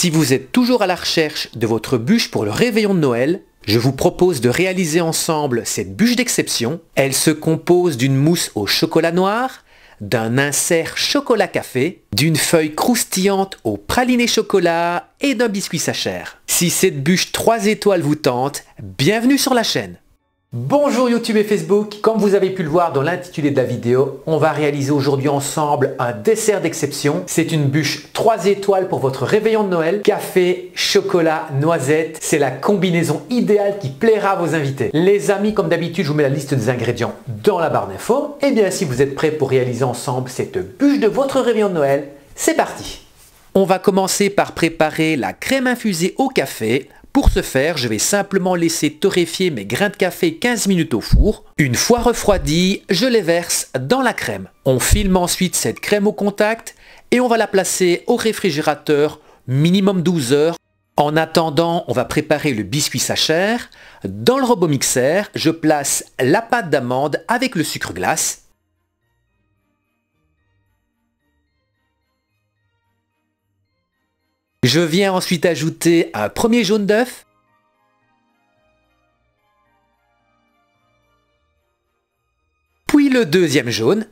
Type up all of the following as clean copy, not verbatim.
Si vous êtes toujours à la recherche de votre bûche pour le réveillon de Noël, je vous propose de réaliser ensemble cette bûche d'exception. Elle se compose d'une mousse au chocolat noir, d'un insert chocolat café, d'une feuille croustillante au praliné chocolat et d'un biscuit Sacher. Si cette bûche 3 étoiles vous tente, bienvenue sur la chaîne. Bonjour YouTube et Facebook, comme vous avez pu le voir dans l'intitulé de la vidéo, on va réaliser aujourd'hui ensemble un dessert d'exception. C'est une bûche 3 étoiles pour votre réveillon de Noël. Café, chocolat, noisette, c'est la combinaison idéale qui plaira à vos invités. Les amis, comme d'habitude, je vous mets la liste des ingrédients dans la barre d'infos. Et bien si vous êtes prêts pour réaliser ensemble cette bûche de votre réveillon de Noël, c'est parti. On va commencer par préparer la crème infusée au café. Pour ce faire, je vais simplement laisser torréfier mes grains de café 15 minutes au four. Une fois refroidis, je les verse dans la crème. On filme ensuite cette crème au contact et on va la placer au réfrigérateur minimum 12 heures. En attendant, on va préparer le biscuit Sacher. Dans le robot mixeur, je place la pâte d'amande avec le sucre glace. Je viens ensuite ajouter un premier jaune d'œuf, puis le deuxième jaune,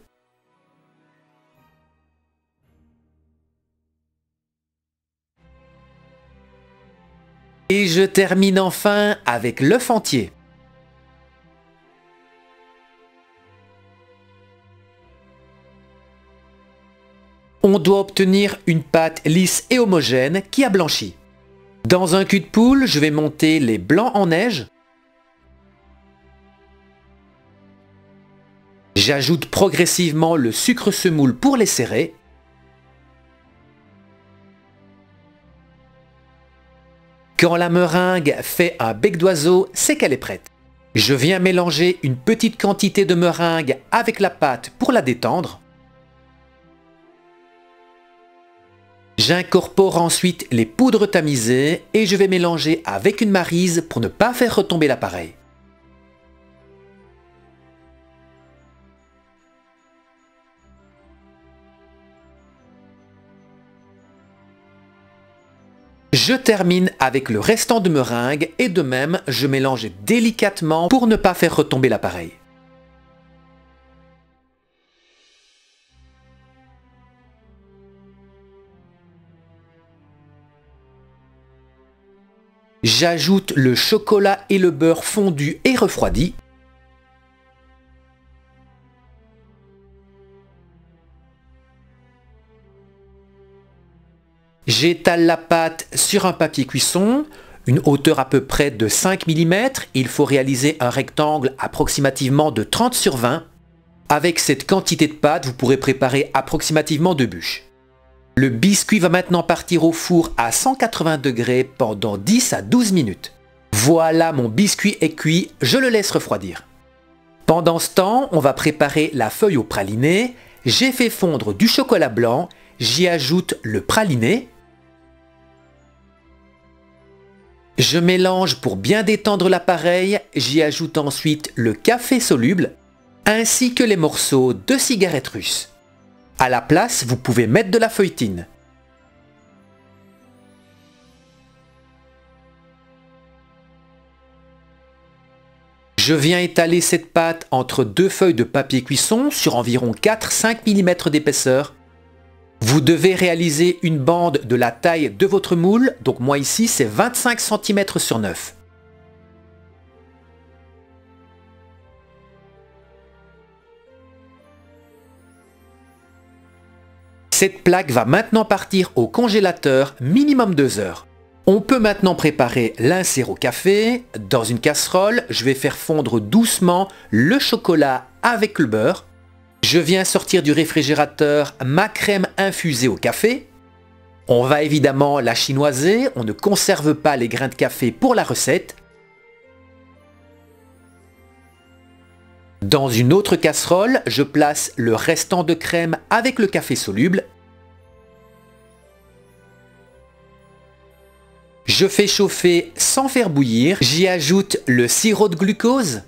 et je termine enfin avec l'œuf entier. On doit obtenir une pâte lisse et homogène qui a blanchi. Dans un cul de poule, je vais monter les blancs en neige. J'ajoute progressivement le sucre semoule pour les serrer. Quand la meringue fait un bec d'oiseau, c'est qu'elle est prête. Je viens mélanger une petite quantité de meringue avec la pâte pour la détendre. J'incorpore ensuite les poudres tamisées et je vais mélanger avec une maryse pour ne pas faire retomber l'appareil. Je termine avec le restant de meringue et de même, je mélange délicatement pour ne pas faire retomber l'appareil. J'ajoute le chocolat et le beurre fondu et refroidi. J'étale la pâte sur un papier cuisson, une hauteur à peu près de 5 mm. Il faut réaliser un rectangle approximativement de 30 sur 20. Avec cette quantité de pâte, vous pourrez préparer approximativement 2 bûches. Le biscuit va maintenant partir au four à 180 degrés pendant 10 à 12 minutes. Voilà, mon biscuit est cuit, je le laisse refroidir. Pendant ce temps, on va préparer la feuille au praliné. J'ai fait fondre du chocolat blanc, j'y ajoute le praliné. Je mélange pour bien détendre l'appareil, j'y ajoute ensuite le café soluble, ainsi que les morceaux de cigarettes russes. À la place, vous pouvez mettre de la feuilletine. Je viens étaler cette pâte entre deux feuilles de papier cuisson sur environ 4-5 mm d'épaisseur. Vous devez réaliser une bande de la taille de votre moule, donc moi ici c'est 25 cm sur 9. Cette plaque va maintenant partir au congélateur minimum 2 heures. On peut maintenant préparer l'insert au café. Dans une casserole, je vais faire fondre doucement le chocolat avec le beurre. Je viens sortir du réfrigérateur ma crème infusée au café. On va évidemment la chinoiser, on ne conserve pas les grains de café pour la recette. Dans une autre casserole, je place le restant de crème avec le café soluble. Je fais chauffer sans faire bouillir. J'y ajoute le sirop de glucose.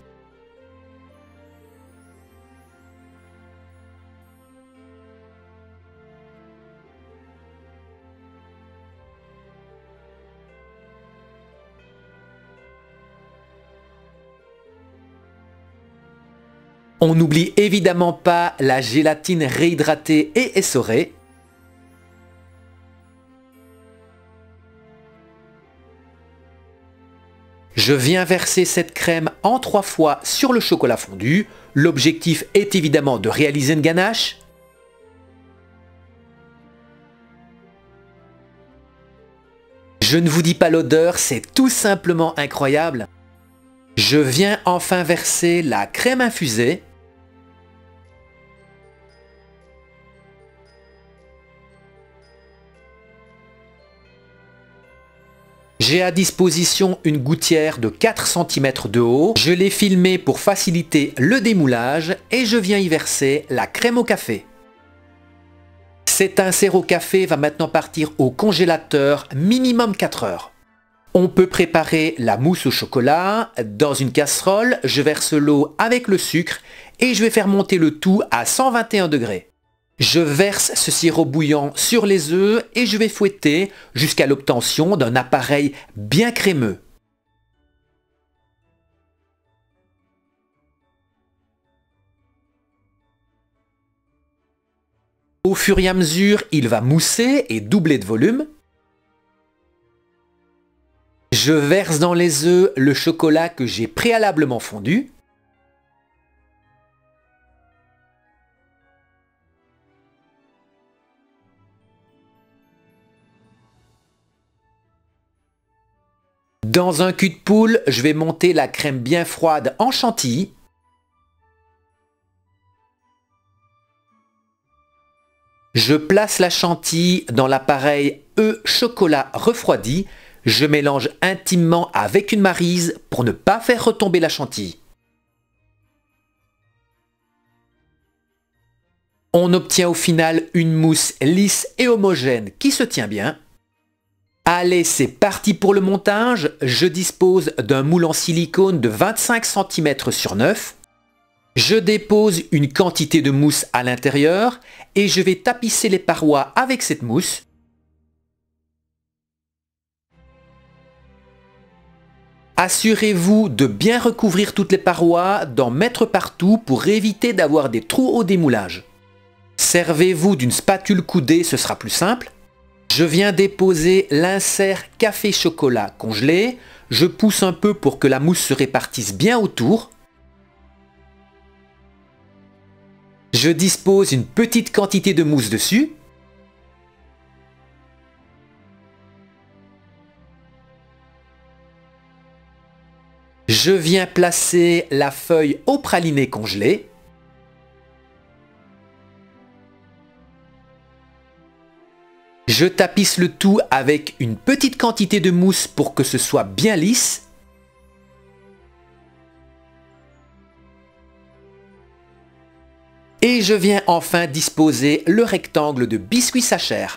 On n'oublie évidemment pas la gélatine réhydratée et essorée. Je viens verser cette crème en 3 fois sur le chocolat fondu. L'objectif est évidemment de réaliser une ganache. Je ne vous dis pas l'odeur, c'est tout simplement incroyable. Je viens enfin verser la crème infusée. J'ai à disposition une gouttière de 4 cm de haut. Je l'ai filmée pour faciliter le démoulage et je viens y verser la crème au café. Cet insert au café va maintenant partir au congélateur minimum 4 heures. On peut préparer la mousse au chocolat. Dans une casserole, je verse l'eau avec le sucre et je vais faire monter le tout à 121 degrés. Je verse ce sirop bouillant sur les œufs et je vais fouetter jusqu'à l'obtention d'un appareil bien crémeux. Au fur et à mesure, il va mousser et doubler de volume. Je verse dans les œufs le chocolat que j'ai préalablement fondu. Dans un cul de poule, je vais monter la crème bien froide en chantilly. Je place la chantilly dans l'appareil chocolat refroidi. Je mélange intimement avec une maryse pour ne pas faire retomber la chantilly. On obtient au final une mousse lisse et homogène qui se tient bien. Allez, c'est parti pour le montage. Je dispose d'un moule en silicone de 25 cm sur 9. Je dépose une quantité de mousse à l'intérieur et je vais tapisser les parois avec cette mousse. Assurez-vous de bien recouvrir toutes les parois, d'en mettre partout pour éviter d'avoir des trous au démoulage. Servez-vous d'une spatule coudée, ce sera plus simple. Je viens déposer l'insert café-chocolat congelé. Je pousse un peu pour que la mousse se répartisse bien autour. Je dispose une petite quantité de mousse dessus. Je viens placer la feuille au praliné congelé. Je tapisse le tout avec une petite quantité de mousse pour que ce soit bien lisse. Et je viens enfin disposer le rectangle de biscuit Sacher.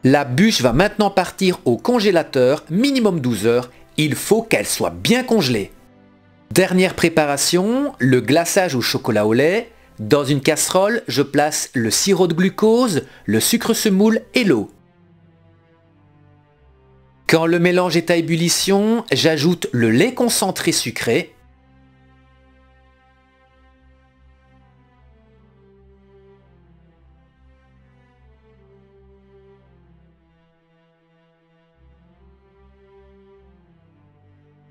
La bûche va maintenant partir au congélateur, minimum 12 heures. Il faut qu'elle soit bien congelée. Dernière préparation, le glaçage au chocolat au lait. Dans une casserole, je place le sirop de glucose, le sucre semoule et l'eau. Quand le mélange est à ébullition, j'ajoute le lait concentré sucré.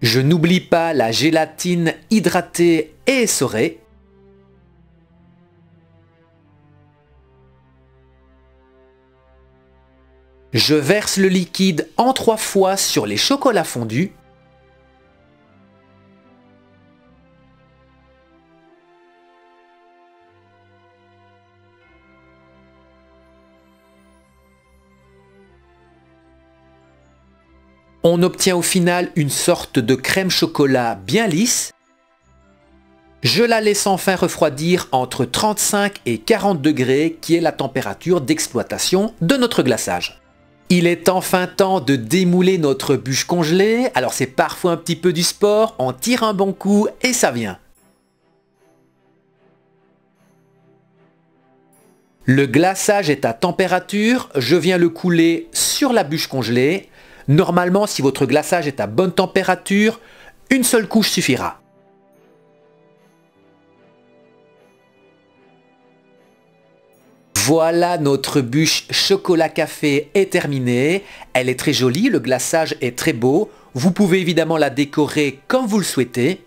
Je n'oublie pas la gélatine hydratée et essorée. Je verse le liquide en 3 fois sur les chocolats fondus. On obtient au final une sorte de crème chocolat bien lisse. Je la laisse enfin refroidir entre 35 et 40 degrés qui est la température d'exploitation de notre glaçage. Il est enfin temps de démouler notre bûche congelée. Alors c'est parfois un petit peu du sport, on tire un bon coup et ça vient. Le glaçage est à température, je viens le couler sur la bûche congelée. Normalement, si votre glaçage est à bonne température, une seule couche suffira. Voilà, notre bûche chocolat café est terminée. Elle est très jolie, le glaçage est très beau. Vous pouvez évidemment la décorer comme vous le souhaitez.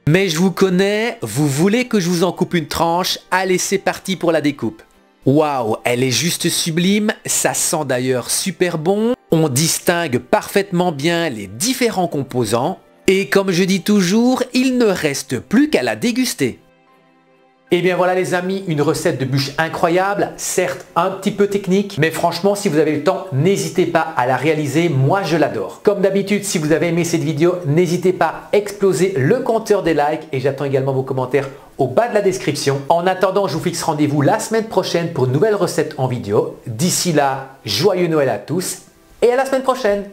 Mais je vous connais, vous voulez que je vous en coupe une tranche? Allez, c'est parti pour la découpe. Waouh, elle est juste sublime, ça sent d'ailleurs super bon. On distingue parfaitement bien les différents composants. Et comme je dis toujours, il ne reste plus qu'à la déguster. Et bien voilà les amis, une recette de bûche incroyable, certes un petit peu technique, mais franchement si vous avez le temps, n'hésitez pas à la réaliser, moi je l'adore. Comme d'habitude, si vous avez aimé cette vidéo, n'hésitez pas à exploser le compteur des likes et j'attends également vos commentaires au bas de la description. En attendant, je vous fixe rendez-vous la semaine prochaine pour une nouvelle recette en vidéo. D'ici là, joyeux Noël à tous et à la semaine prochaine.